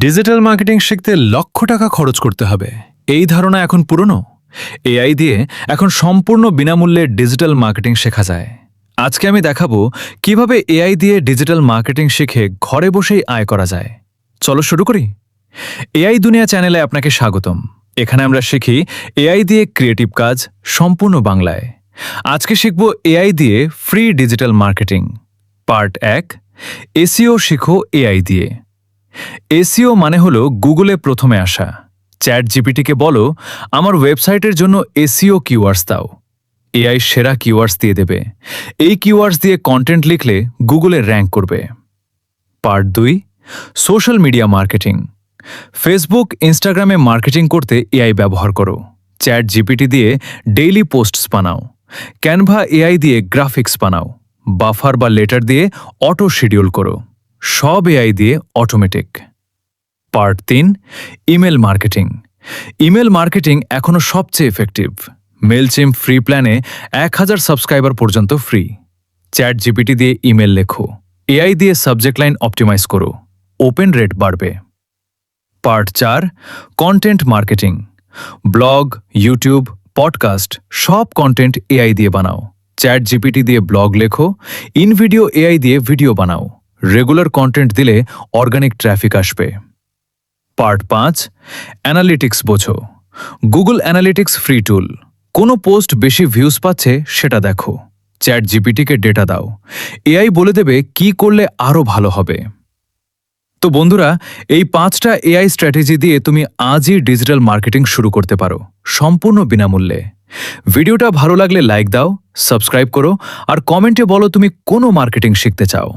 Digital marketing শিখতে লক্ষ টাকা খরচ করতে হবে এই ধারণা এখন পুরনো। এআই দিয়ে এখন সম্পূর্ণ বিনামূল্যে ডিজিটাল মার্কেটিং শেখা যায়। আজকে আমি দেখাবো কিভাবে এআই দিয়ে ডিজিটাল মার্কেটিং শিখে ঘরে বসেই আয় করা যায়। চলো শুরু করি। এআই দুনিয়া চ্যানেলে আপনাকে স্বাগতম। এখানে আমরা শিখি এআই দিয়ে ক্রিয়েটিভ কাজ সম্পূর্ণ বাংলায়। আজকে শিখব এআই দিয়ে free digital marketing part 1, SEO শিখো এআই দিয়ে। এসইও মানে হলো গুগলে প্রথমে আসা। চ্যাট জিপিটিকে বলো আমার ওয়েবসাইটের জন্য এসইও কিওয়ার্ডস দাও। এআই সেরা কিওয়ার্ডস দিয়ে দেবে। এই কিওয়ার্ডস দিয়ে কন্টেন্ট লিখলে গুগলে র্যাঙ্ক করবে। Part 2, social media marketing. Facebook, ইনস্টাগ্রামে মার্কেটিং করতে এআই ব্যবহার করো। চ্যাট জিপিটি দিয়ে ডেইলি পোস্টস বানাও। ক্যানভা এআই দিয়ে গ্রাফিক্স বানাও। বাফার বা লেটার দিয়ে অটো শিডিউল করো। সব এআই দিয়ে automatic. Part 3, email marketing. Email marketing এখনও সবচেয়ে এফেক্টিভ। মেলচিম ফ্রি প্ল্যানে 1000 সাবস্ক্রাইবার পর্যন্ত ফ্রি। চ্যাট জিপিটি দিয়ে ইমেল লেখো। এআই দিয়ে সাবজেক্ট লাইন অপটিমাইজ করো। ওপেন রেট বাড়বে। Part 4, content marketing. Blog, YouTube, podcast সব কন্টেন্ট এআই দিয়ে বানাও। চ্যাট জিপিটি দিয়ে ব্লগ লেখো। ইনভিডিও এআই দিয়ে ভিডিও বানাও। রেগুলার কন্টেন্ট দিলে অর্গানিক ট্রাফিক আসবে। পার্ট 5, অ্যানালিটিক্স বোঝো। গুগল অ্যানালিটিক্স ফ্রি টুল। কোনো পোস্ট বেশি ভিউজ পাচ্ছে সেটা দেখো। চ্যাট জিপিটিকে ডেটা দাও। এআই বলে দেবে কি করলে আরও ভালো হবে। তো বন্ধুরা, এই 5টা এআই স্ট্র্যাটেজি দিয়ে তুমি আজই ডিজিটাল মার্কেটিং শুরু করতে পারো সম্পূর্ণ বিনামূল্যে। ভিডিওটা ভালো লাগলে লাইক দাও, সাবস্ক্রাইব করো আর কমেন্টে বলো তুমি কোন মার্কেটিং শিখতে চাও।